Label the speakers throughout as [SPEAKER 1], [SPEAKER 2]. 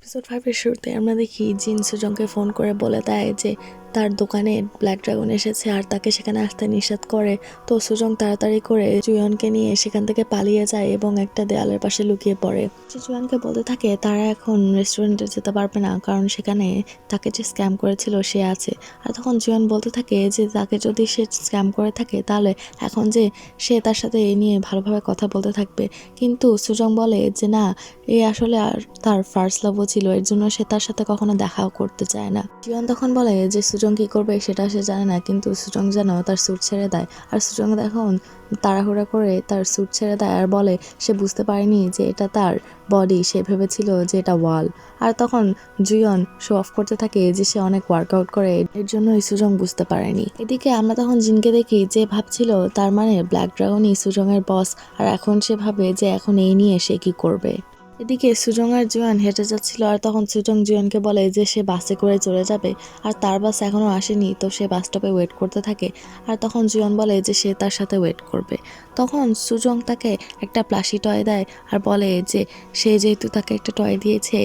[SPEAKER 1] Episode 5 এর শুরুতে আমরা দেখি জিন সুজংকে ফোন করে বলে দেয় যে তার দোকানে ব্ল্যাক ড্রাগন এসেছে আর তাকে সেখানে আসতে নিষেধ করে। তো সুজং তাড়াতাড়ি করে জুয়নকে নিয়ে সেখান থেকে পালিয়ে যায় এবং একটা দেয়ালের পাশে লুকিয়ে পড়ে। জুয়নকে বলতে থাকে তারা এখন রেস্টুরেন্টে যেতে পারবে না, কারণ সেখানে তাকে যে স্ক্যাম করেছিল সে আছে। আর তখন জুয়ন বলতে থাকে যে তাকে যদি সে স্ক্যাম করে থাকে তাহলে এখন যে সে তার সাথে এই নিয়ে ভালোভাবে কথা বলতে থাকবে। কিন্তু সুজং বলে যে না, এ আসলে আর তার ফার্স্ট লাভও ছিল, এর জন্য সে তার সাথে কখনো দেখাও করতে চায় না। জিয়ন তখন বলে যে সুজং কি করবে সেটা সে জানে না, কিন্তু সুজং যেন তার স্যুট ছেড়ে দেয়। আর সুজং এখন তাড়াহুড়া করে তার স্যুট ছেড়ে দেয় আর বলে সে বুঝতে পারেনি যে এটা তার বডি, সে ভেবেছিল যে এটা ওয়াল। আর তখন জুয়ন শো অফ করতে থাকে যে সে অনেক ওয়ার্কআউট করে, এর জন্যই সুজং বুঝতে পারেনি। এদিকে আমরা তখন জিনকে দেখি যে ভাবছিল তার মানে ব্ল্যাক ড্রাগনই সুজং এর বস, আর এখন সে ভাবে যে এখন এই নিয়ে সে কি করবে। এদিকে সুজং আর জুয়ান হেঁটে যাচ্ছিল আর তখন সুজং জুয়ানকে বলে যে সে বাসে করে চলে যাবে আর তার বাস এখনো আসেনি, তো সে বাস স্টপে ওয়েট করতে থাকে। আর তখন জুয়ান বলে যে সে তার সাথে ওয়েট করবে। তখন সুজং তাকে একটা প্লাশি টয় দেয় আর বলে যে সে যেহেতু তাকে একটা টয় দিয়েছে,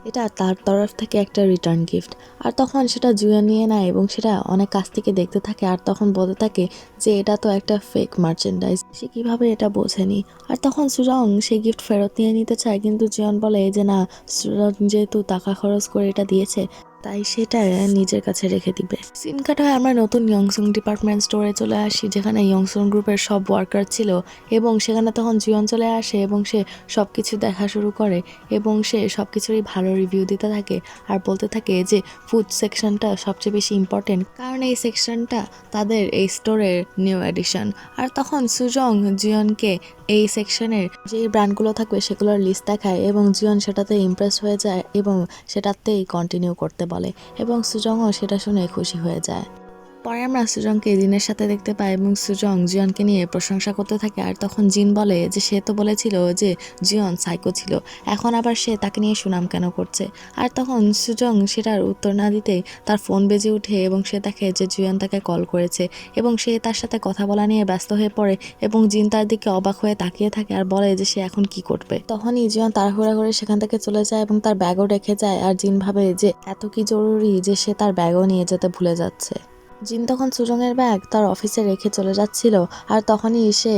[SPEAKER 1] এটা তার তরফ থেকে একটা রিটার্ন গিফট। আর তখন সেটা জুয়ান নিয়ে নেয় এবং সেটা অনেক কাছ থেকে দেখতে থাকে আর তখন বলতে থাকে যে এটা তো একটা ফেক মার্চেন্ডাইজ, সে কিভাবে এটা বোঝেনি। আর তখন সুজং সেই গিফট ফেরত নিয়ে নিতে চায়, কিন্তু জিয়ন বলে যে না, সুজং যেহেতু টাকা খরচ করে এটা দিয়েছে তাই সেটা নিজের কাছে রেখে দিবে। সিন কাট হয়ে আমরা নতুন ইয়ংসং ডিপার্টমেন্ট স্টোরে চলে আসি, যেখানে ইয়ংসং গ্রুপের সব ওয়ার্কার ছিল এবং সেখানে তখন জিয়ন চলে আসে এবং সে সবকিছু দেখা শুরু করে এবং সে সবকিছুরই ভালো রিভিউ দিতে থাকে আর বলতে থাকে যে ফুড সেকশনটা সবচেয়ে বেশি ইম্পর্টেন্ট, কারণ এই সেকশনটা তাদের এই স্টোরের নিউ এডিশন। আর তখন সুজং জিয়নকে এই সেকশনের যে ব্র্যান্ডগুলো থাকবে সেগুলোর লিস্ট দেখায় এবং জিয়ন সেটাতে ইমপ্রেস হয়ে যায় এবং সেটাতেই কন্টিনিউ করতে বলে এবং সুজংও সেটা শুনে খুশি হয়ে যায়। পরে আমরা সুজংকে জিনের সাথে দেখতে পাই এবং সুজং জিয়নকে নিয়ে প্রশংসা করতে থাকে। আর তখন জিন বলে যে সে তো বলেছিল যে জিয়ন সাইকো ছিল, এখন আবার সে তাকে নিয়ে সুনাম কেন করছে। আর তখন সুজং সেটার উত্তর না দিতেই তার ফোন বেজে ওঠে এবং সে দেখে যে জিয়ন তাকে কল করেছে এবং সে তার সাথে কথা বলা নিয়ে ব্যস্ত হয়ে পড়ে এবং জিন তার দিকে অবাক হয়ে তাকিয়ে থাকে আর বলে যে সে এখন কি করবে। তখনই জিয়ন তাড়াহুড়া করে সেখান থেকে চলে যায় এবং তার ব্যাগও রেখে যায়। আর জিন ভাবে যে এত কি জরুরি যে সে তার ব্যাগও নিয়ে যেতে ভুলে যাচ্ছে। জিন তখন সুজংয়ের ব্যাগ তার অফিসে রেখে চলে যাচ্ছিল আর তখনই সে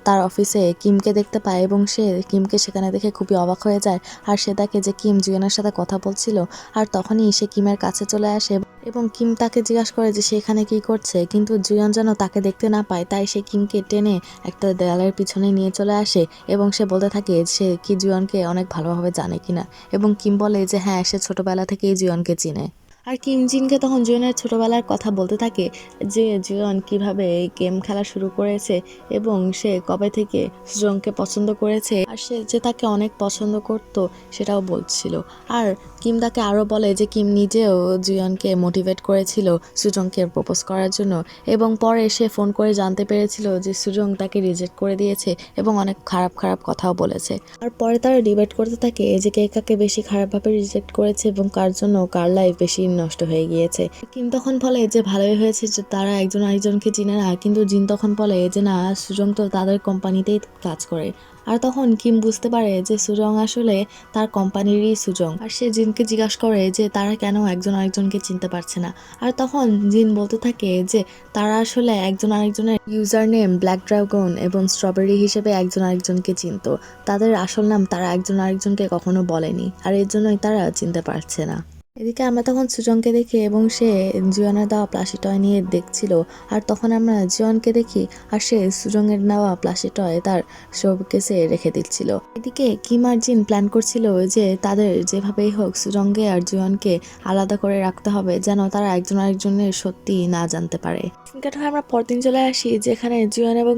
[SPEAKER 1] তার অফিসে কিমকে দেখতে পায় এবং সে কিমকে সেখানে দেখে খুবই অবাক হয়ে যায়। আর সে দেখে যে কিম জিয়নের সাথে কথা বলছিল আর তখনই সে কিমের কাছে চলে আসে এবং কিম তাকে জিজ্ঞাসা করে যে সে এখানে কি করছে, কিন্তু জিয়ন যেন তাকে দেখতে না পায় তাই সে কিমকে টেনে একটা দেয়ালের পিছনে নিয়ে চলে আসে এবং সে বলতে থাকে সে কি জিয়নকে অনেক ভালোভাবে জানে কিনা এবং কিম বলে যে হ্যাঁ, সে ছোটবেলা থেকেই জিয়নকে চিনে। আর কিম জিনকে তখন জিয়নের ছোটবেলার কথা বলতে থাকে যে জিয়ন কিভাবে এই গেম খেলা শুরু করেছে এবং সে কবে থেকে সুজংকে পছন্দ করেছে আর সে যে তাকে অনেক পছন্দ করত সেটাও বলছিল। আর কিম তাকে আরও বলে যে কিম নিজেও জিয়নকে মোটিভেট করেছিল সুজংকে প্রপোজ করার জন্য এবং পরে সে ফোন করে জানতে পেরেছিল যে সুজং তাকে রিজেক্ট করে দিয়েছে এবং অনেক খারাপ খারাপ কথাও বলেছে। আর পরে তারা ডিবেট করতে থাকে যে কে কাকে বেশি খারাপভাবে রিজেক্ট করেছে এবং কার জন্য কার লাইফ বেশি নষ্ট হয়ে গিয়েছে। কিম তখন বলে যে ভালোই হয়েছে যে তারা একজন আরেকজনকে চিনে না, কিন্তু জিন তখন বলে যে না, সুজং তো তাদের কোম্পানিতেই কাজ করে। আর তখন কিম বুঝতে পারে যে সুজং আসলে তার কোম্পানিরই সুজং আর সে জিনকে জিজ্ঞাসা করে যে তারা কেন একজন আরেকজনকে চিনতে পারছে না। আর তখন জিন বলতে থাকে যে তারা আসলে একজন আরেকজনের ইউজার নেম ব্ল্যাক ড্রাগন এবং স্ট্রবেরি হিসেবে একজন আরেকজনকে চিনত, তাদের আসল নাম তারা একজন আরেকজনকে কখনো বলেনি আর এর জন্যই তারা চিনতে পারছে না। এদিকে আমরা তখন সুজংকে দেখি এবং সে জিয়নের দেওয়া প্লাশি টয় নিয়ে দেখছিল। আর তখন আমরা জিয়নকে দেখি আর সে সুজংয়ের নেওয়া প্লাশি টয় তার শোকেসে রেখে দিচ্ছিল। এদিকে কিম আর জিন প্ল্যান করছিল যে তাদের যেভাবেই হোক সুজংকে আর জিয়নকে আলাদা করে রাখতে হবে যেন তারা একজন আরেকজনের সত্যি না জানতে পারে। সিনকাট হয়ে আমরা পরদিন চলে আসি যেখানে জিয়ন এবং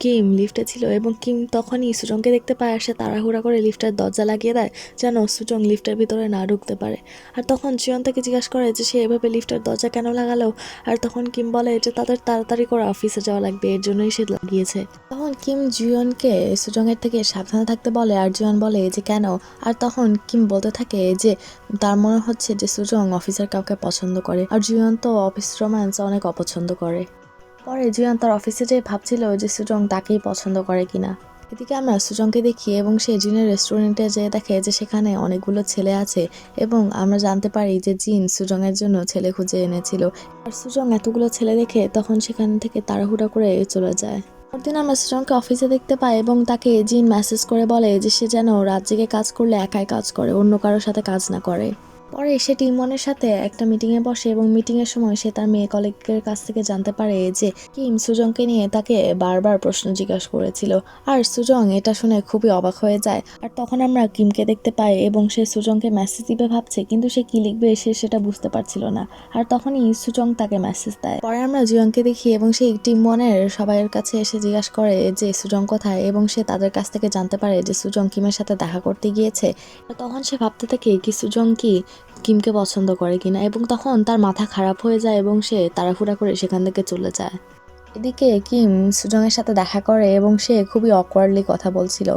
[SPEAKER 1] কিম লিফটে ছিল এবং কিম তখনই সুজংকে দেখতে পায় আর সে তাড়াহুড়া করে লিফটের দরজা লাগিয়ে দেয় যেন সুজং লিফটের ভিতরে না ঢুকতে পারে। আর তখন জিয়ন তাকে জিজ্ঞাসা করে যে সে এভাবে লিফটের দরজা কেন লাগালো। আর তখন কিম বলে যে তাদের তাড়াতাড়ি করে অফিসে যাওয়া লাগবে, এর জন্যই সে লাগিয়েছে। তখন কিম জিয়নকে সুজংয়ের থেকে সাবধানে থাকতে বলে আর জিয়ন বলে যে কেন। আর তখন কিম বলতে থাকে যে তার মনে হচ্ছে যে সুজং অফিসের কাউকে পছন্দ করে আর জিয়ন তো অফিস রোম্যান্স অনেক অপছন্দ করে। পরে জিয়ন তার অফিসে যেয়ে ভাবছিল যে সুজং তাকেই পছন্দ করে কিনা। এদিকে আমরা সুজংকে দেখি এবং সে জিনের রেস্টুরেন্টে যেয়ে দেখে যে সেখানে অনেকগুলো ছেলে আছে এবং আমরা জানতে পারি যে জিন সুজংয়ের জন্য ছেলে খুঁজে এনেছিল। আর সুজং এতগুলো ছেলে দেখে তখন সেখান থেকে তাড়াহুড়া করে চলে যায়। পরদিন আমরা সুজংকে অফিসে দেখতে পাই এবং তাকে জিন মেসেজ করে বলে যে সে যেন রাত জেগে কাজ করলে একাই কাজ করে, অন্য কারোর সাথে কাজ না করে। পরে সে টিম ওয়ানের সাথে একটা মিটিংয়ে বসে এবং মিটিংয়ের সময় সে তার মেয়ে কলিগের কাছ থেকে জানতে পারে যে কিম সুজংকে নিয়ে তাকে বারবার প্রশ্ন জিজ্ঞাসা করেছিল। আর সুজং এটা শুনে খুবই অবাক হয়ে যায়। আর তখন আমরা কিমকে দেখতে পাই এবং সে সুজংকে মেসেজ দিবে ভাবছে, কিন্তু সে কি লিখবে সে সেটা বুঝতে পারছিল না। আর তখনই সুজং তাকে মেসেজ দেয়। পরে আমরা জিয়নকে দেখি এবং সেই টিম ওয়ানের সবাইয়ের কাছে এসে জিজ্ঞাসা করে যে সুজং কোথায়, এবং সে তাদের কাছ থেকে জানতে পারে যে সুজং কিমের সাথে দেখা করতে গিয়েছে। তখন সে ভাবতে থাকে কি সুজং কি কিমকে পছন্দ করে কিনা, এবং তখন তার মাথা খারাপ হয়ে যায় এবং সে তাড়াহুড়া করে সেখান থেকে চলে যায়। এদিকে কিম সুজংয়ের সাথে দেখা করে এবং সে খুবই অকওয়ার্ডলি কথা বলছিল,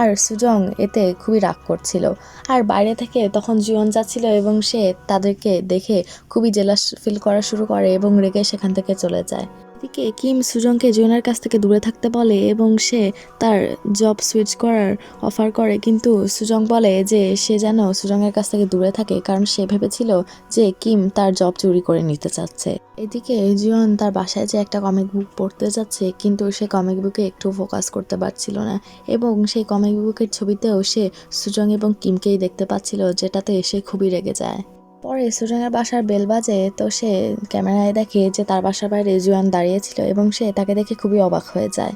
[SPEAKER 1] আর সুজং এতে খুবই রাগ করছিল। আর বাইরে থেকে তখন জিয়ন যাচ্ছিল এবং সে তাদেরকে দেখে খুবই জেলাস ফিল করা শুরু করে এবং রেগে সেখান থেকে চলে যায়। এদিকে কিম সুজংকে জিয়নের কাছ থেকে দূরে থাকতে বলে এবং সে তার জব সুইচ করার অফার করে, কিন্তু সুজং বলে যে সে যেন সুজংয়ের কাছ থেকে দূরে থাকে, কারণ সে ভেবেছিল যে কিম তার জব চুরি করে নিতে চাচ্ছে। এদিকে জিয়ন তার বাসায় যে একটা কমিক বুক পড়তে যাচ্ছে, কিন্তু সে কমিক বুকে একটু ফোকাস করতে পারছিল না এবং সেই কমিক বুকের ছবিতেও সে সুজং এবং কিমকেই দেখতে পাচ্ছিল, যেটাতে সে খুবই রেগে যায়। পরে সুজংয়ের বাসার বেল বাজে, তো সে ক্যামেরায় দেখে যে তার বাসার বাইরে জিয়ন দাঁড়িয়েছিল এবং সে তাকে দেখে খুবই অবাক হয়ে যায়।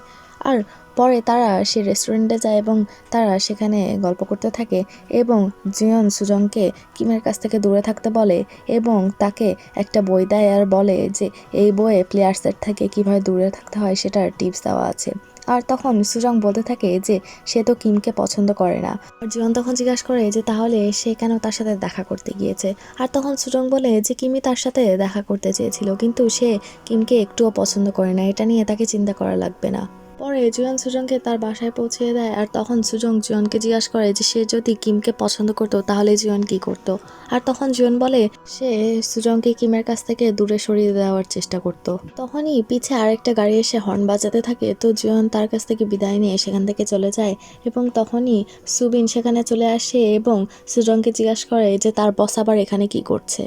[SPEAKER 1] আর পরে তারা সে রেস্টুরেন্টে যায় এবং তারা সেখানে গল্প করতে থাকে এবং জিয়ন সুজংকে কিমের কাছ থেকে দূরে থাকতে বলে এবং তাকে একটা বই দেয় আর বলে যে এই বইয়ে প্লেয়ার্সের থেকে কীভাবে দূরে থাকতে হয় সেটার টিপস দেওয়া আছে। আর তখন সুজং বলতে থাকে যে সে তো কিমকে পছন্দ করে না। আর জিয়ন তখন জিজ্ঞাসা করে যে তাহলে সে কেন তার সাথে দেখা করতে গিয়েছে। আর তখন সুজং বলে যে কিমি তার সাথে দেখা করতে চেয়েছিল, কিন্তু সে কিমকে একটুও পছন্দ করে না, এটা নিয়ে তাকে চিন্তা করা লাগবে না। পরে জিয়ন সুজংকে তার বাসায় পৌঁছে দেয়। আর তখন সুজং জিয়নকে জিজ্ঞাসা করে যে সে যদি কিমকে পছন্দ করতো তাহলে জিয়ন কি করতো। আর তখন জিয়ন বলে সে সুজংকে কিমের কাছ থেকে দূরে সরিয়ে দেওয়ার চেষ্টা করতো। তখনই পিছে আরেকটা গাড়ি এসে হর্ন বাজাতে থাকে, তো জিয়ন তার কাছ থেকে বিদায় নিয়ে সেখান থেকে চলে যায় এবং তখনই সুবিন সেখানে চলে আসে এবং সুজংকে জিজ্ঞাসা করে যে তার বস আবার এখানে কি করছে।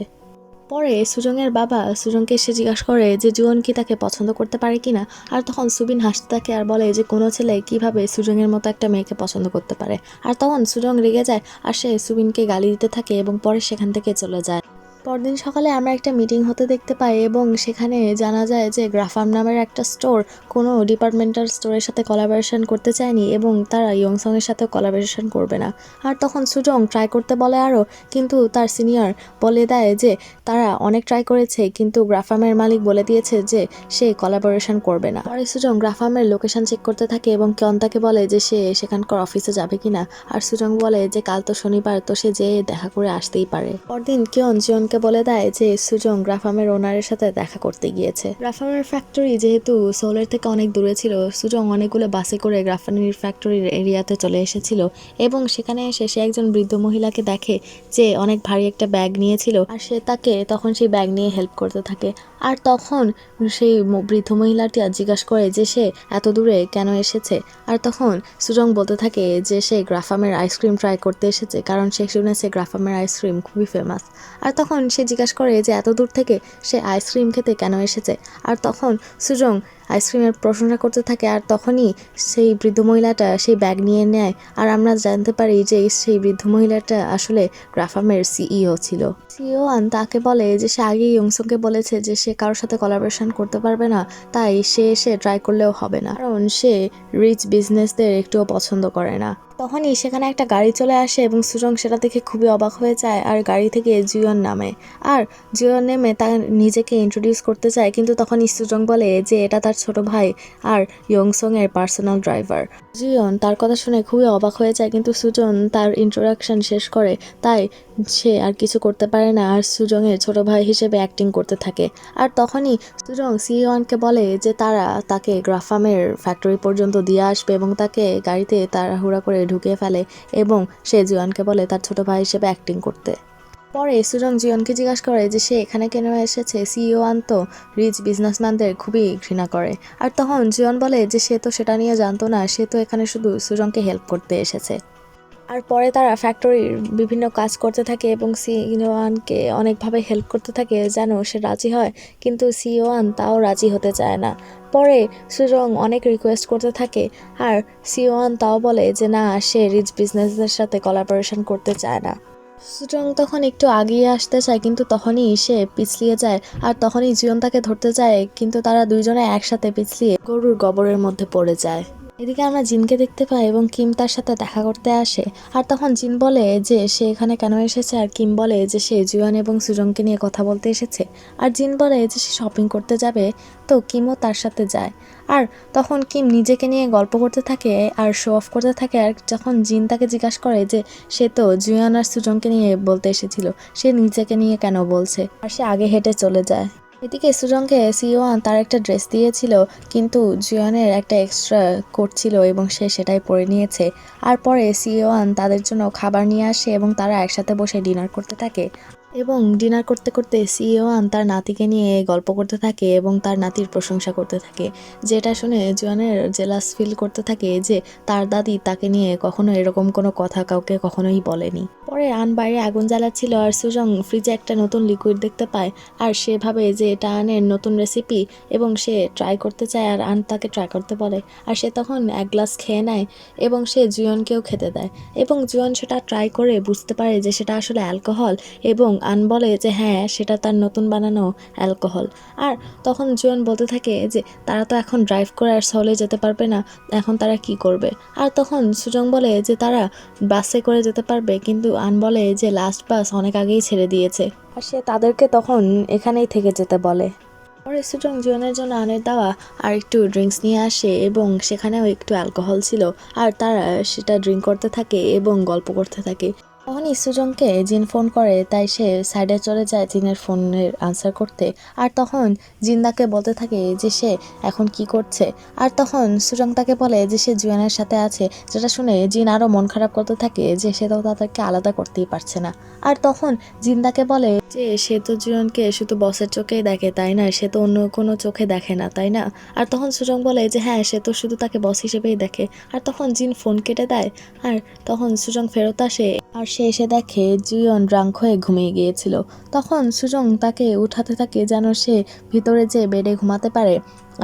[SPEAKER 1] পরে সুজংয়ের বাবা সুজংকে এসে জিজ্ঞাসা করে যে জিয়ন কি তাকে পছন্দ করতে পারে কিনা। আর তখন সুবিন হাসতে থাকে আর বলে যে কোনো ছেলে কিভাবে সুজংয়ের মতো একটা মেয়েকে পছন্দ করতে পারে। আর তখন সুজং রেগে যায় আর সে সুবিনকে গালি দিতে থাকে এবং পরে সেখান থেকে চলে যায়। পরদিন সকালে আমরা একটা মিটিং হতে দেখতে পাই এবং সেখানে জানা যায় যে গ্রাফার্ম নামের একটা স্টোর কোনো ডিপার্টমেন্টাল স্টোরের সাথে কোলাবোরেশন করতে চায়নি এবং তারা ইয়ংসংয়ের সাথে কোলাবোরেশন করবে না। আর তখন সুজং ট্রাই করতে বলে আরও, কিন্তু তার সিনিয়র বলে দেয় যে তারা অনেক ট্রাই করেছে কিন্তু গ্রাফার্মের মালিক বলে দিয়েছে যে সে কোলাবোরেশন করবে না। পরে সুজং গ্রাফার্মের লোকেশন চেক করতে থাকে এবং কিয়ন তাকে বলে যে সে সেখানকার অফিসে যাবে কিনা। আর সুজং বলে যে কাল তো শনিবার, তো সে যেয়ে দেখা করে আসতেই পারে। পরদিন কিয়ন জিয়নকে বলে দেয় যে সুজং গ্রাফার্মের ওনারের সাথে দেখা করতে গিয়েছে। গ্রাফার্মের ফ্যাক্টরি যেহেতু সোলের থেকে অনেক দূরে ছিল, সুজং অনেকগুলো বাসে করে গ্রাফার্মের ফ্যাক্টরির এরিয়াতে চলে এসেছিল এবং সেখানে এসে সে একজন বৃদ্ধ মহিলাকে দেখে যে অনেক ভারী একটা ব্যাগ নিয়েছিল, আর সে তাকে তখন সেই ব্যাগ নিয়ে হেল্প করতে থাকে। আর তখন সেই বৃদ্ধ মহিলাটি জিজ্ঞাসা করে যে সে এত দূরে কেন এসেছে। আর তখন সুজং বলতে থাকে যে সে গ্রাফার্মের আইসক্রিম ট্রাই করতে এসেছে, কারণ সে শুনেছে গ্রাফার্মের আইসক্রিম খুবই ফেমাস। আর তখন সে জিজ্ঞাসা করে যে এত দূর থেকে সে আইসক্রিম খেতে কেন এসেছে। আর তখন সুজং আইসক্রিমের প্রশংসা করতে থাকে, আর তখনই সেই বৃদ্ধ মহিলাটা সেই ব্যাগ নিয়ে নেয়। আর আমরা জানতে পারি যে সেই বৃদ্ধ মহিলাটা আসলে গ্রাফার্মের সিইও ছিল। সিইও তাকে বলে যে সে আগেই ইয়ংসংকে বলেছে যে সে কারোর সাথে কোলাবোরেশন করতে পারবে না, তাই সে ট্রাই করলেও হবে না, কারণ সে রিচ বিজনেসদের একটুও পছন্দ করে না। তখনই সেখানে একটা গাড়ি চলে আসে এবং সুজং সেটা দেখে খুবই অবাক হয়ে যায় আর গাড়ি থেকে জিয়ন নামে। আর জিয়ন নেমে তার নিজেকে ইন্ট্রোডিউস করতে চায়, কিন্তু তখনই সুজং বলে যে এটা তার ছোট ভাই আর ইয়ংসং এর পার্সোনাল ড্রাইভার। জিয়ন তার কথা শুনে খুবই অবাক হয়ে যায়, কিন্তু সুজন তার ইন্ট্রোডাকশন শেষ করে, তাই সে আর কিছু করতে পারে না আর সুজংয়ের ছোট ভাই হিসেবে অ্যাক্টিং করতে থাকে। আর তখনই সুজং সিওয়ানকে বলে যে তারা তাকে গ্রাফার্মের ফ্যাক্টরি পর্যন্ত দিয়ে আসবে এবং তাকে গাড়িতে তাড়াহুড়া করে ঢুকিয়ে ফেলে এবং সে জিওয়ানকে বলে তার ছোট ভাই হিসেবে অ্যাক্টিং করতে। পরে সুজং জিয়নকে জিজ্ঞাসা করে যে সে এখানে কেন এসেছে, সিইও আন তো রিচ বিজনেসম্যানদের খুবই ঘৃণা করে। আর তখন জিয়ন বলে যে সে তো সেটা নিয়ে জানতো না, সে তো এখানে শুধু সুজংকে হেল্প করতে এসেছে। আর পরে তারা ফ্যাক্টরির বিভিন্ন কাজ করতে থাকে এবং সিইও আনকে অনেকভাবে হেল্প করতে থাকে যেন সে রাজি হয়, কিন্তু সিইও আন তাও রাজি হতে চায় না। পরে সুজং অনেক রিকোয়েস্ট করতে থাকে আর সিইও আন তাও বলে যে না, সে রিচ বিজনেসের সাথে কোলাবোরেশন করতে চায় না। সুজং তখন একটু আগিয়ে আসতে চায় কিন্তু তখনই সে পিছলিয়ে যায় আর তখনই জিয়ন তাকে ধরতে যায়, কিন্তু তারা দুইজনে একসাথে পিছলিয়ে গরুর গোবরের মধ্যে পড়ে যায়। এদিকে আমরা জিনকে দেখতে পাই এবং কিম তার সাথে দেখা করতে আসে। আর তখন জিন বলে যে সে এখানে কেন এসেছে আর কিম বলে যে সে জিয়ন এবং সুজংকে নিয়ে কথা বলতে এসেছে। আর জিন বলে যে সে শপিং করতে যাবে, তো কিমও তার সাথে যায়। আর তখন কিম নিজেকে নিয়ে গল্প করতে থাকে আর শো অফ করতে থাকে। আর যখন জিন তাকে জিজ্ঞাসা করে যে সে তো জিয়ন আর সুজংকে নিয়ে বলতে এসেছিল, সে নিজেকে নিয়ে কেন বলছে, আর সে আগে হেঁটে চলে যায়। এদিকে সুজংকে সিইও আন তার একটা ড্রেস দিয়েছিল, কিন্তু জিয়নের একটা এক্সট্রা কোট ছিল এবং সে সেটাই পরে নিয়েছে। আর পরে সিইও আন তাদের জন্য খাবার নিয়ে আসে এবং তারা একসাথে বসে ডিনার করতে থাকে। এবং ডিনার করতে করতে সিইও আন তার নাতিকে নিয়ে গল্প করতে থাকে এবং তার নাতির প্রশংসা করতে থাকে, যেটা শুনে জিয়নের জেলাস ফিল করতে থাকে যে তার দাদি তাকে নিয়ে কখনো এরকম কোনো কথা কাউকে কখনোই বলেনি। পরে আন বাইরে আগুন জ্বালাচ্ছিল আর সুজং ফ্রিজে একটা নতুন লিকুইড দেখতে পায় আর সে ভাবে যে এটা আনের নতুন রেসিপি এবং সে ট্রাই করতে চায় আর আন তাকে ট্রাই করতে বলে। আর সে তখন এক গ্লাস খেয়ে নেয় এবং সে জিয়নকেও খেতে দেয় এবং জিয়ন সেটা ট্রাই করে বুঝতে পারে যে সেটা আসলে অ্যালকোহল এবং আন বলে যে হ্যাঁ সেটা তার নতুন বানানো অ্যালকোহল। আর তখন জিয়ন বলতে থাকে যে তারা তো এখন ড্রাইভ করে আর সলে যেতে পারবে না, এখন তারা কি করবে। আর তখন সুজং বলে যে তারা বাসে করে যেতে পারবে, কিন্তু আন বলে যে লাস্ট বাস অনেক আগেই ছেড়ে দিয়েছে আর সে তাদেরকে তখন এখানেই থেকে যেতে বলে। পরে সুজং জিয়নের জন্য আনের দেওয়া আর একটু ড্রিঙ্কস নিয়ে আসে এবং সেখানেও একটু অ্যালকোহল ছিল আর তারা সেটা ড্রিঙ্ক করতে থাকে এবং গল্প করতে থাকে। তখনই সুজংকে জিন ফোন করে, তাই সে সাইডে চলে যায় জিনের ফোনের আনসার করতে। আর তখন জিন তাকে বলতে থাকে যে সে এখন কি করছে। আর তখন সুজং তাকে বলে যে সে জিয়নের সাথে আছে, যেটা শুনে জিন আরও মন খারাপ করতে থাকে যে সে তো তাদেরকে আলাদা করতেই পারছে না। আর তখন জিন তাকে বলে যে সে তো জিয়নকে শুধু বসের চোখেই দেখে তাই না, সে তো অন্য কোনো চোখে দেখে না তাই না। আর তখন সুজং বলে যে হ্যাঁ সে তো শুধু তাকে বস হিসেবেই দেখে। আর তখন জিন ফোন কেটে দেয় আর তখন সুজং ফেরত আসে আর সে এসে দেখে জিয়ন ড্রাঙ্ক হয়ে ঘুমিয়ে গিয়েছিল। তখন সুজং তাকে উঠাতে থাকে যেন সে ভিতরে যে বেডে ঘুমাতে পারে।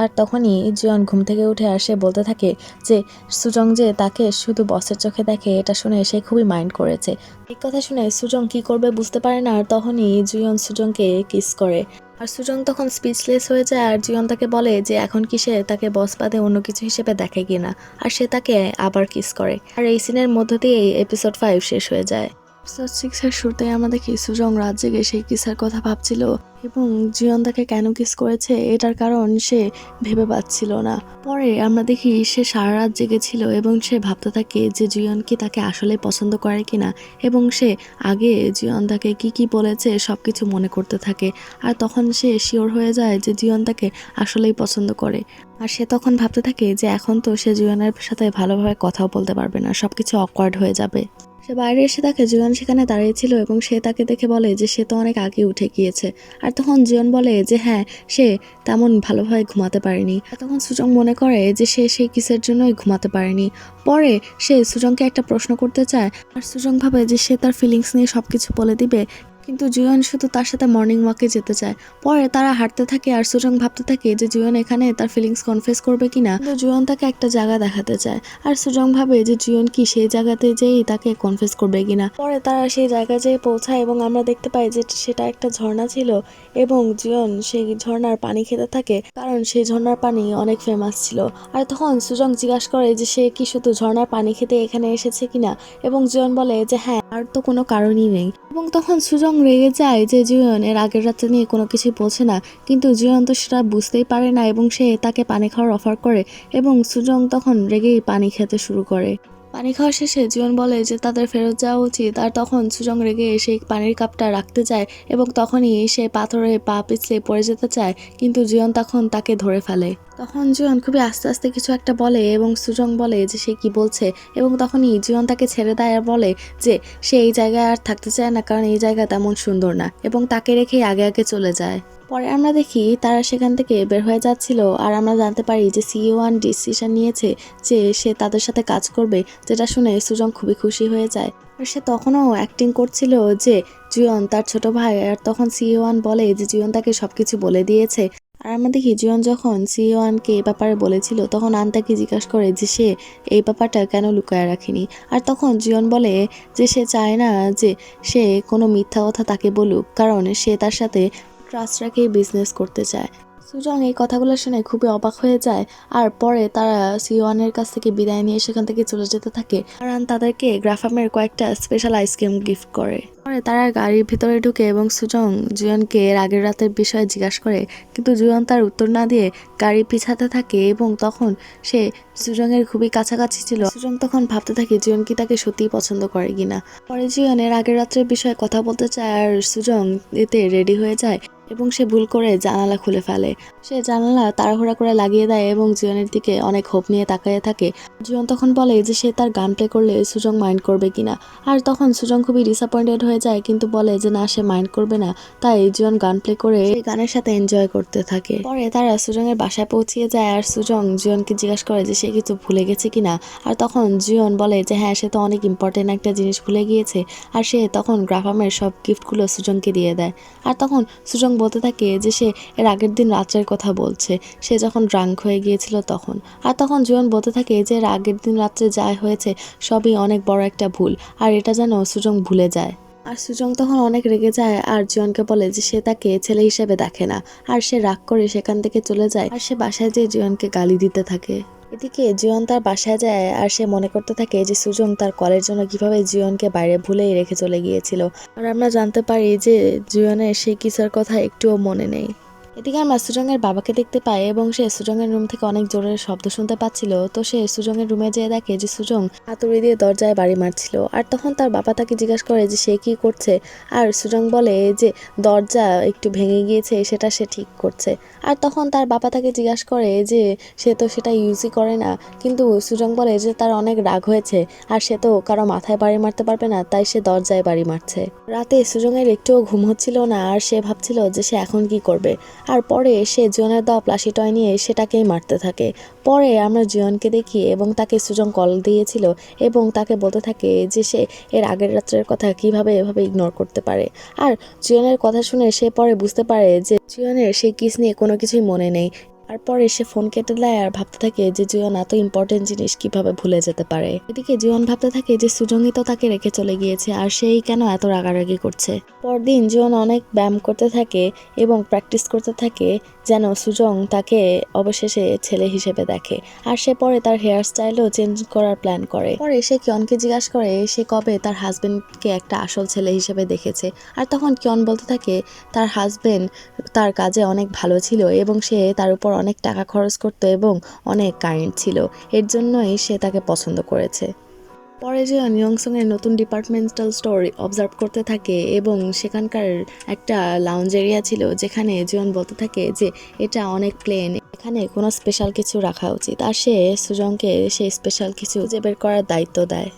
[SPEAKER 1] আর তখনই জিয়ন ঘুম থেকে উঠে আসে বলতে থাকে যে সুজং যে তাকে শুধু বসের চোখে দেখে, এটা শুনে সে খুবই মাইন্ড করেছে। এই কথা শুনে সুজং কি করবে বুঝতে পারে না আর তখনই জিয়ন সুজংকে কিস করে। আর সুজং তখন স্পিচলেস হয়ে যায় আর জিয়ন তাকে বলে যে এখন কি সে তাকে বস বাদে অন্য কিছু হিসেবে দেখে কিনা। আর সে তাকে আবার কিস করে আর এই সিনের মধ্য দিয়ে এপিসোড 5 শেষ হয়ে যায়। এপিসোড 6-এর শুরুতে আমরা দেখি সুজং রাত জেগে সেই কিসের কথা ভাবছিল এবং জিয়ন তাকে কেন কিস করেছে এটার কারণ সে ভেবে পাচ্ছিল না। পরে আমরা দেখি সে সারা রাত জেগেছিল এবং সে ভাবতে থাকে যে জিয়ন কি তাকে আসলে পছন্দ করে কিনা এবং সে আগে জিয়ন তাকে কি বলেছে সবকিছু মনে করতে থাকে। আর তখন সে শিওর হয়ে যায় যে জিয়ন তাকে আসলেই পছন্দ করে। আর সে তখন ভাবতে থাকে যে এখন তো সে জিয়নের সাথে ভালোভাবে কথাও বলতে পারবে না, সবকিছু অকওয়ার্ড হয়ে যাবে। সে বাইরে এসে দেখে জিয়ন সেখানে দাঁড়িয়েছিল এবং সে তাকে দেখে বলে যে সে তো অনেক আগে উঠে গিয়েছে। আর তখন জিয়ন বলে যে হ্যাঁ সে তেমন ভালোভাবে ঘুমাতে পারেনি। আর তখন সুজং মনে করে যে সে সেই কিসের জন্যই ঘুমাতে পারেনি। পরে সে সুজংকে একটা প্রশ্ন করতে চায় আর সুজং ভাবে যে সে তার ফিলিংস নিয়ে সবকিছু বলে দিবে, কিন্তু জিয়ন শুধু তার সাথে মর্নিং ওয়াকে যেতে চায়। পরে তারা হাঁটতে থাকে আর সুজং ভাবতে থাকে যে জিয়ন এখানে তার ফিলিংস কনফেস করবে কিনা, কিন্তু জিয়ন তাকে একটা জায়গা দেখাতে চায় আর সুজং ভাবে যে জিয়ন কি সেই জায়গাতে যেই তাকে কনফেস করবে কিনা। পরে তারা সেই জায়গায় যেয়ে পৌঁছায় এবং আমরা দেখতে পাই যে সেটা একটা ঝর্ণা ছিল এবং জিয়ন সেই ঝর্ণার পানি খেতে থাকে কারণ সেই ঝর্ণার পানি অনেক ফেমাস ছিল। আর তখন সুজং জিজ্ঞাসা করে যে সে কি শুধু ঝর্ণার পানি খেতে এখানে এসেছে কিনা এবং জিয়ন বলে যে হ্যাঁ আর তো কোনো কারণই নেই। এবং তখন সুজং রেগে যায় যে জিয়ন এর আগের রাতে নিয়ে কোনো কিছু বলছে না, কিন্তু জিয়ন তো সেটা বুঝতেই পারে না এবং সে তাকে পানি খাওয়ার অফার করে এবং সুজং তখন রেগেই পানি খেতে শুরু করে। পানি খাওয়া শেষে জীবন বলে যে তাদের ফেরত যাওয়া উচিত, আর তখন সুজং রেগে সেই পানির কাপটা রাখতে যায় এবং তখনই সে পাথরে পা পিছলে পড়ে যেতে চায়, কিন্তু জীবন তখন তাকে ধরে ফেলে। তখন জীবন খুবই আস্তে আস্তে কিছু একটা বলে এবং সুজং বলে যে সে কি বলছে, এবং তখনই জীবন তাকে ছেড়ে দেয় আর বলে যে সে এই জায়গায় আর থাকতে চায় না, কারণ এই জায়গা তেমন সুন্দর না, এবং তাকে রেখেই আগে আগে চলে যায়। পরে আমরা দেখি তারা সেখান থেকে বের হয়ে যাচ্ছিল, আর আমরা জানতে পারি যে CEO1 ডিসিশন নিয়েছে যে সে তাদের সাথে কাজ করবে, যেটা শুনে সুজং খুবই খুশি হয়ে যায়। আর সে তখনও অ্যাক্টিং করছিল যে জুয়ন তার ছোট ভাই, আর তখন CEO1 বলে যে জুয়ন তাকে সবকিছু বলে দিয়েছে। আর আমরা দেখি জুয়ন যখন CEO1কে এই ব্যাপারে বলেছিল, তখন আন তাকে জিজ্ঞাসা করে যে সে এই ব্যাপারটা কেন লুকায় রাখেনি। আর তখন জুয়ন বলে যে সে চায় না যে সে কোনো মিথ্যা কথা তাকে বলুক, কারণ সে তার সাথে ট্রাস্ট রেখেই বিজনেস করতে চায়। সুজং এই কথাগুলো শুনে খুবই অবাক হয়ে যায়, আর পরে তারা CEO1-এর কাছ থেকে বিদায় নিয়ে সেখান থেকে চলে যেতে থাকে। কারণ তাদেরকে গ্রাফামের কয়েকটা স্পেশাল আইসক্রিম গিফট করে। পরে তারা গাড়ির ভিতরে ঢুকে এবং সুজং জুয়নকে এর আগের রাতের বিষয়ে জিজ্ঞাসা করে, কিন্তু জুয়ন তার উত্তর না দিয়ে গাড়ি পিছাতে থাকে, এবং তখন সে সুজংয়ের খুবই কাছাকাছি ছিল। সুজং তখন ভাবতে থাকে জুয়ন কি তাকে সত্যিই পছন্দ করে কিনা। পরে জুয়ন এর আগের রাত্রের বিষয়ে কথা বলতে চায়, আর সুজং এতে রেডি হয়ে যায় এবং সে ভুল করে জানালা খুলে ফেলে। সে জানালা তাড়াহুড়া করে লাগিয়ে দেয় এবং জিয়নের দিকে অনেক হোপ নিয়ে তাকিয়ে থাকে। জিয়ন তখন বলে যে সে তার গান প্লে করলে সুজং মাইন্ড করবে কিনা, আর তখন সুজং খুবই ডিসঅ্যাপয়েন্টেড হয়ে যায়, কিন্তু বলে যে না, সে মাইন্ড করবে না। তাই জিয়ন গান প্লে করে সেই গানের সাথে এনজয় করতে থাকে। পরে তারা সুজংয়ের বাসায় পৌঁছিয়ে যায়, আর সুজং জিয়নকে জিজ্ঞাসা করে যে সে কিছু ভুলে গেছে কিনা। আর তখন জিয়ন বলে যে হ্যাঁ, সে তো অনেক ইম্পর্টেন্ট একটা জিনিস ভুলে গিয়েছে। আর সে তখন গ্রাফামের সব গিফটগুলো সুজংকে দিয়ে দেয়। আর তখন সুজং বলতে থাকে যে সে এর আগের দিন রাত্রের কথা বলছে, সে যখন ড্রাঙ্ক হয়ে গিয়েছিল তখন। আর তখন জুয়ন বলতে থাকে যে এর আগের দিন রাত্রে যা হয়েছে সবই অনেক বড় একটা ভুল, আর এটা যেন সুজং ভুলে যায়। আর সুজং তখন অনেক রেগে যায়, আর জিয়নকে বলে যে সে তাকে ছেলে হিসেবে দেখে না, আর সে রাগ করে সেখান থেকে চলে যায়। আর সে বাসায় যেয়ে জিয়নকে গালি দিতে থাকে। এদিকে জিয়ন তার বাসায় যায়, আর সে মনে করতে থাকে যে সুজং তার কলের জন্য কিভাবে জিয়নকে বাইরে ভুলেই রেখে চলে গিয়েছিল। আর আমরা জানতে পারি যে জিয়নের সেই কিসের কথা একটুও মনে নেই। এদিকে আমরা সুজংয়ের বাবাকে দেখতে পাই, এবং সে সুজংয়ের রুম থেকে অনেক জোরে শব্দ শুনতে পাচ্ছিল। তো সে সুজংয়ের রুমে যেয়ে দেখে যে সুজং হাতুড়ি দিয়ে দরজায় বাড়ি মারছিল। আর তখন তার বাবা তাকে জিজ্ঞাসা করে যে সে কি করছে, আর সুজং বলে যে দরজা একটু ভেঙে গিয়েছে, সেটা সে ঠিক করছে। আর তখন তার বাবা তাকে জিজ্ঞাসা করে যে সে তো সেটা ইউজই করে না, কিন্তু সুজং বলে যে তার অনেক রাগ হয়েছে, আর সে তো কারো মাথায় বাড়ি মারতে পারবে না, তাই সে দরজায় বাড়ি মারছে। রাতে সুজংয়ের একটুও ঘুম হচ্ছিল না, আর সে ভাবছিল যে সে এখন কি করবে। আর পরে সে জিয়নের দেওয়া প্লাসি টয় নিয়ে সেটাকেই মারতে থাকে। পরে আমরা জিয়নকে দেখি এবং তাকে সুজং কল দিয়েছিল, এবং তাকে বলতে থাকে যে সে এর আগের রাত্রের কথা কিভাবে এভাবে ইগনোর করতে পারে। আর জিয়নের কথা শুনে সে পরে বুঝতে পারে যে জিয়নের সেই কিস নিয়ে কোনো কিছুই মনে নেই। আর পরে সে ফোন কেটে দেয়, আর ভাবতে থাকে যে জিয়ন এত ইম্পর্টেন্ট জিনিস কিভাবে ভুলে যেতে পারে। এদিকে জিয়ন ভাবতে থাকে যে সুজংই তো তাকে রেখে চলে গিয়েছে, আর সেই কেন এত রাগারাগি করছে। পরদিন জিয়ন অনেক ব্যায়াম করতে থাকে এবং প্র্যাকটিস করতে থাকে যেন সুজং তাকে অবশেষে ছেলে হিসেবে দেখে। আর সে পরে তার হেয়ার স্টাইলও চেঞ্জ করার প্ল্যান করে। পরে সে কিয়নকে জিজ্ঞাসা করে সে কবে তার হাজবেন্ডকে একটা আসল ছেলে হিসেবে দেখেছে। আর তখন কিয়ন বলতে থাকে তার হাজবেন্ড তার কাজে অনেক ভালো ছিল, এবং সে তার উপর অনেক টাকা খরচ করতো এবং অনেক কাইন্ড ছিল, এর জন্যই সে তাকে পছন্দ করেছে। পরে জিয়ন ইয়ংসং এর নতুন ডিপার্টমেন্টাল স্টোর অবজার্ভ করতে থাকে, এবং সেখানকার একটা লাউঞ্জ এরিয়া ছিল যেখানে জিয়ন বলতে থাকে যে এটা অনেক প্লেন, এখানে কোনো স্পেশাল কিছু রাখা উচিত। আর সে সুজংকে সেই স্পেশাল কিছু খুঁজে বের করার দায়িত্ব দেয়।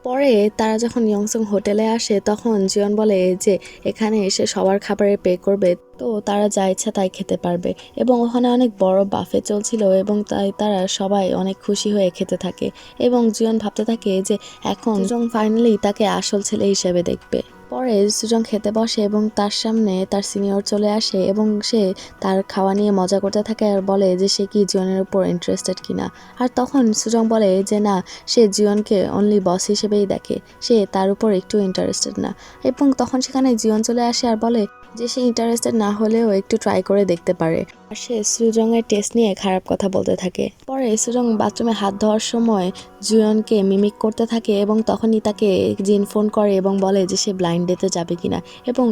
[SPEAKER 1] পরে তারা যখন ইয়ংসং হোটেলে আসে, তখন জিয়ন বলে যে এখানে এসে সবার খাবারের পে করবে, তো তারা যা ইচ্ছা তাই খেতে পারবে। এবং ওখানে অনেক বড় বাফে চলছিল, এবং তাই তারা সবাই অনেক খুশি হয়ে খেতে থাকে। এবং জিয়ন ভাবতে থাকে যে এখন সুজং ফাইনালি তাকে আসল ছেলে হিসেবে দেখবে। পরে সুজং খেতে বসে এবং তার সামনে তার সিনিয়র চলে আসে, এবং সে তার খাওয়া নিয়ে মজা করতে থাকে আর বলে যে সে কি জিয়নের উপর ইন্টারেস্টেড কিনা। আর তখন সুজং বলে যে না, সে জিয়নকে অনলি বস হিসেবেই দেখে, সে তার উপর একটু ইন্টারেস্টেড না। এবং তখন সেখানে জিয়ন চলে আসে আর বলে যে সে ইন্টারেস্টেড না হলেও একটু ট্রাই করে দেখতে পারে। আর সে সুজং এর টেস্ট নিয়ে খারাপ কথা বলতে থাকে। পরে সুজং বাথরুমে হাত ধোয়ার সময় জুয়নকে মিমিক করতে থাকে এবং তখনই তাকে জিন ফোন করে এবং বলে যে সে ব্লাইন্ড ডেতে যাবে কিনা, এবং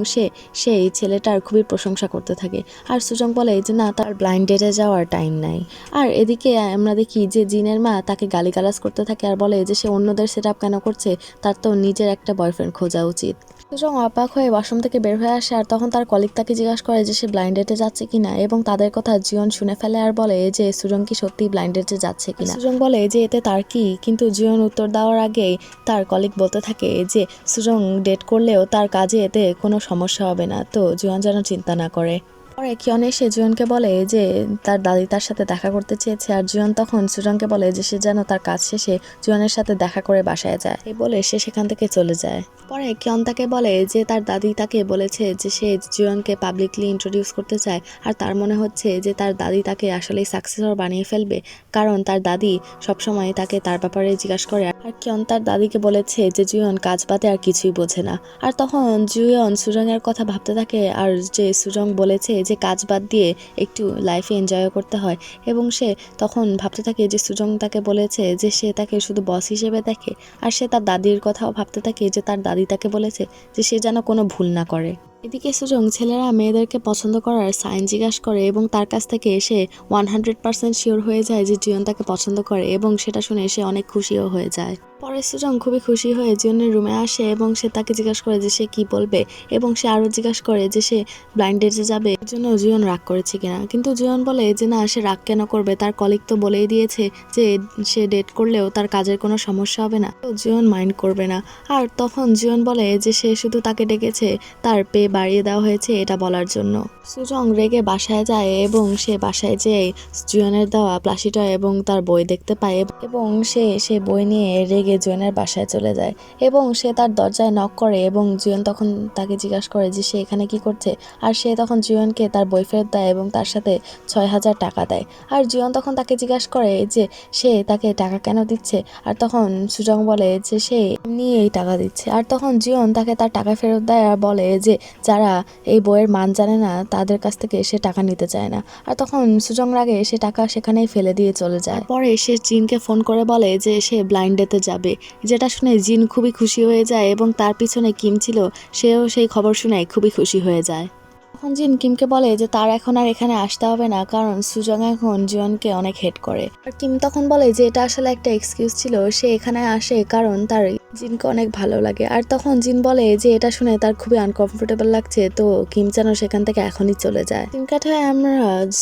[SPEAKER 1] সেই ছেলেটার খুবই প্রশংসা করতে থাকে। আর সুজং বলে যে না, তার ব্লাইন্ড ডেটে যাওয়ার টাইম নাই। আর এদিকে আমরা দেখি যে জিনের মা তাকে গালিগালাজ করতে থাকে আর বলে যে সে অন্যদের সেট আপ কেন করছে, তার তো নিজের একটা বয়ফ্রেন্ড খোঁজা উচিত। সুজং অবাক হয়ে ওয়াশরুম থেকে বের হয়ে আসে আর তখন তার কলিগ তাকে জিজ্ঞাসা করে যে সে ব্লাইন্ড ডেটে যাচ্ছে কিনা, এবং তাদের কথা জিয়ন শুনে ফেলে আর বলে যে সুজং কি সত্যি ব্লাইন্ড ডেটে যাচ্ছে কিনা। সুজং বলে যে এতে তার কি, কিন্তু জিয়ন উত্তর দেওয়ার আগেই তার কলিগ বলতে থাকে যে সুজং ডেট করলেও তার কাজে এতে কোনো সমস্যা হবে না, তো জিয়ন যেন চিন্তা না করে। পরে কিয়ন এসে জুয়নকে বলে যে তার দাদি তার সাথে দেখা করতে চেয়েছে, আর জুয়ন তখন সুজংকে বলে যে সে যেন তার কাজ শেষে জুয়নের সাথে দেখা করে বাসায় যায়। এই বলে সে সেখান থেকে চলে যায়। পরে কিয়ন তাকে বলে যে তার দাদি তাকে বলেছে যে সে জুয়নকে পাবলিকলি ইন্ট্রোডিউস করতে চায়, আর তার মনে হচ্ছে যে তার দাদি তাকে আসলেই সাকসেসর বানিয়ে ফেলবে, কারণ তার দাদি সবসময় তাকে তার ব্যাপারে জিজ্ঞাসা করে। আর কিয়ন তার দাদিকে বলেছে যে জুয়ন কাজ বাদে আর কিছুই বোঝে না। আর তখন জুয়ন সুজংয়ের কথা ভাবতে থাকে, আর যে সুজং বলেছে যে কাজ বাদ দিয়ে একটু লাইফে এনজয় করতে হয়, এবং সে তখন ভাবতে থাকে যে সুজং তাকে বলেছে যে সে তাকে শুধু বস হিসেবে দেখে। আর সে তার দাদির কথাও ভাবতে থাকে যে তার দাদি তাকে বলেছে যে সে যেন কোনো ভুল না করে। এদিকে সুজং ছেলেরা মেয়েদেরকে পছন্দ করার সাইন জিজ্ঞাসা করে এবং তার কাছ থেকে সে 100% শিওর হয়ে যায় যে জিয়ন তাকে পছন্দ করে, এবং সেটা শুনে সে অনেক খুশিও হয়ে যায়। পরে সুজং খুবই খুশি হয়ে জিয়নের রুমে আসে এবং সে তাকে জিজ্ঞাসা করে যে সে কি বলবে, এবং সে আরও জিজ্ঞাসা করে যে সে ব্লাইন্ড ডেটে যাবে, এর জন্য জিয়ন রাগ করেছে কিনা। কিন্তু জিয়ন বলে যে না, সে রাগ কেন করবে, তার কলিগ তো বলেই দিয়েছে যে সে ডেট করলেও তার কাজের কোনো সমস্যা হবে না, তো জিয়ন মাইন্ড করবে না। আর তখন জিয়ন বলে যে সে শুধু তাকে ডেকেছে তার পে বাড়িয়ে দেওয়া হয়েছে এটা বলার জন্য। সুজং রেগে বাসায় যায় এবং সে বাসায় যেয়ে জিয়নের দেওয়া প্লাসিটা এবং তার বই দেখতে পায়, এবং সে বই নিয়ে রেগে জিয়নের বাসায় চলে যায় এবং সে তার দরজায় নক করে, এবং জিয়ন তখন তাকে জিজ্ঞাসা করে যে সে এখানে কি করছে। আর সে তখন জিয়নকে তার বই ফেরত দেয় এবং তার সাথে 6000 টাকা দেয়। আর জিয়ন তখন তাকে জিজ্ঞাসা করে যে সে তাকে টাকা কেন দিচ্ছে, আর তখন সুজং বলে যে সে এমনি এই টাকা দিচ্ছে। আর তখন জিয়ন তাকে তার টাকা ফেরত দেয় আর বলে যে যারা এই বইয়ের মান জানে না তাদের কাছ থেকে সে টাকা নিতে চায় না। আর তখন সুজং রাগে সে টাকা সেখানেই ফেলে দিয়ে চলে যায়। পরে সে জিনকে ফোন করে বলে যে সে ব্লাইন্ড ডেতে যাবে, যেটা শুনে জিন খুবই খুশি হয়ে যায় এবং তার পিছনে কিম ছিল, সেও সেই খবর শুনে খুবই খুশি হয়ে যায়। তখন জিন কিমকে বলে যে তার এখন আর এখানে আসতে হবে না, কারণ সুজং এখন জিয়নকে অনেক হেট করে। আর কিম তখন বলে যে এটা আসলে একটা এক্সকিউজ ছিল, সে এখানে আসে কারণ তার জিনকে অনেক ভালো লাগে। আর তখন জিন বলে যে এটা শুনে তার খুবই আনকমফোর্টেবল লাগছে, তো কিম যেন সেখান থেকে এখনই চলে যায়। তিন কাঠায় আমরা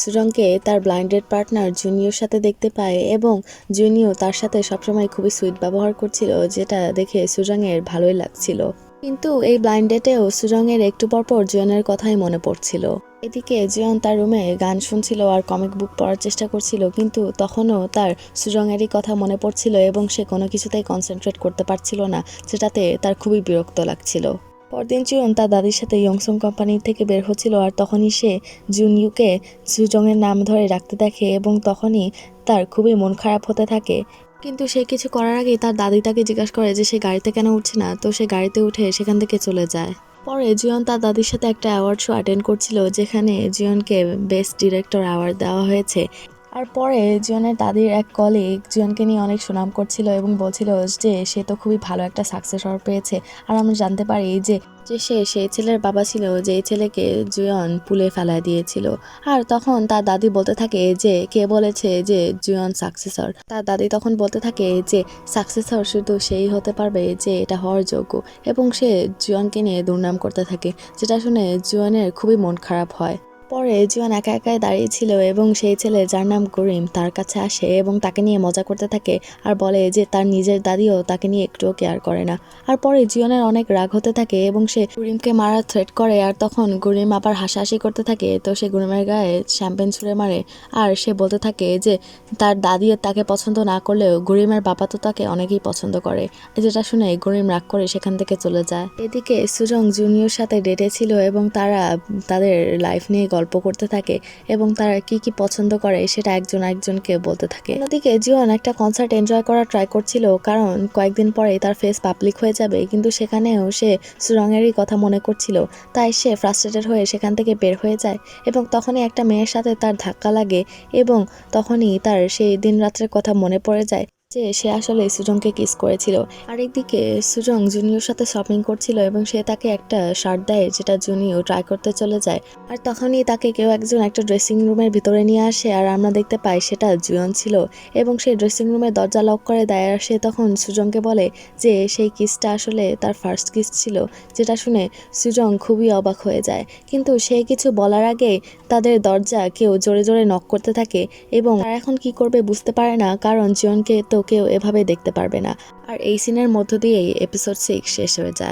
[SPEAKER 1] সুজংকে তার ব্লাইন্ডেড পার্টনার জুনিয়র সাথে দেখতে পাই, এবং জুনিয়র তার সাথে সবসময় খুবই সুইট ব্যবহার করছিল, যেটা দেখে সুজংয়ের ভালোই লাগছিল। কিন্তু এই ব্লাইন্ড ডেটেও সুজংয়ের একটু পরপর জিয়নের কথাই মনে পড়ছিল। এদিকে জিয়ন তার রুমে গান শুনছিল আর কমিক বুক পড়ার চেষ্টা করছিল, কিন্তু তখনও তার সুজংয়েরই কথা মনে পড়ছিল এবং সে কোনো কিছুতেই কনসেন্ট্রেট করতে পারছিল না, যেটাতে তার খুবই বিরক্ত লাগছিল। পরদিন জিয়ন তার দাদির সাথে ইয়ংসং কোম্পানি থেকে বের হচ্ছিল, আর তখনই সে জুনইউকে সুজংয়ের নাম ধরে রাখতে দেখে এবং তখনই তার খুবই মন খারাপ হতে থাকে। কিন্তু সে কিছু করার আগেই তার দাদি তাকে জিজ্ঞাসা করে যে সে গাড়িতে কেন উঠছে না, তো সে গাড়িতে উঠে সেখান থেকে চলে যায়। পরে জিয়ন তার দাদির সাথে একটা অ্যাওয়ার্ড শো অ্যাটেন্ড করছিল, যেখানে জিয়নকে বেস্ট ডিরেক্টর অ্যাওয়ার্ড দেওয়া হয়েছে। আর পরে জিয়নের দাদির এক কলিগ জিয়নকে নিয়ে অনেক সুনাম করছিল এবং বলছিল যে সে তো খুবই ভালো একটা সাকসেসর পেয়েছে। আর আমরা জানতে পারি যে সে সেই ছেলের বাবা ছিল যেই ছেলেকে জিয়ন পুলে ফেলায় দিয়েছিল। আর তখন তার দাদি বলতে থাকে যে কে বলেছে যে জিয়ন সাকসেসর। তার দাদি তখন বলতে থাকে যে সাকসেসর শুধু সেই হতে পারবে যে এটা হওয়ার যোগ্য, এবং সে জিয়নকে নিয়ে দুর্নাম করতে থাকে, যেটা শুনে জিয়নের খুবই মন খারাপ হয়। পরে জিয়ন একা একাই দাঁড়িয়েছিল এবং সেই ছেলে যার নাম গরিম তার কাছে আসে এবং তাকে নিয়ে মজা করতে থাকে আর বলে যে তার নিজের দাদিও তাকে নিয়ে একটুও কেয়ার করে না। আর পরে জিয়নের অনেক রাগ হতে থাকে এবং সে গরিমকে মারার থ্রেট করে, আর তখন গরিম আবার হাসাহাসি করতে থাকে, তো সে গরিমের গায়ে শ্যাম্পেন ছুঁড়ে মারে। আর সে বলতে থাকে যে তার দাদি তাকে পছন্দ না করলেও গরিমের বাবা তো তাকে অনেকেই পছন্দ করে, যেটা শুনে গরিম রাগ করে সেখান থেকে চলে যায়। এদিকে সুজং জুনিয়র সাথে ডেটে ছিল এবং তারা তাদের লাইফ নিয়ে গল্প করতে থাকে এবং তারা কি কি পছন্দ করে সেটা একজন আরেকজনকে বলতে থাকে। অন্যদিকে জিওন একটা কনসার্ট এনজয় করার ট্রাই করছিল, কারণ কয়েকদিন পরেই তার ফেস পাবলিক হয়ে যাবে, কিন্তু সেখানেও সে সুরঙেরই কথা মনে করছিল। তাই সে ফ্রাস্ট্রেটেড হয়ে সেখান থেকে বের হয়ে যায় এবং তখনই একটা মেয়ের সাথে তার ধাক্কা লাগে এবং তখনই তার সেই দিন রাত্রের কথা মনে পড়ে যায় যে সে আসলে সুজংকে কিস করেছিল। আরেকদিকে সুজং জুনিয়র সাথে শপিং করছিল এবং সে তাকে একটা শার্ট দেয় যেটা জুনিয়র ট্রাই করতে চলে যায়। আর তখনই তাকে কেউ একজন একটা ড্রেসিং রুমের ভিতরে নিয়ে আসে আর আমরা দেখতে পাই সেটা জুয়ন ছিল এবং সেই ড্রেসিং রুমের দরজা লক করে দেয়। আর সে তখন সুজংকে বলে যে সেই কিসটা আসলে তার ফার্স্ট কিস ছিল, যেটা শুনে সুজং খুবই অবাক হয়ে যায়। কিন্তু সে কিছু বলার আগে তাদের দরজা কেউ জোরে জোরে নক করতে থাকে এবং তারা এখন কি করবে বুঝতে পারে না, কারণ জিয়নকে তো কেউ এভাবে দেখতে পারবে না। আর এই সিনের মধ্য দিয়েই এপিসোড 6 শেষ হয়ে যায়।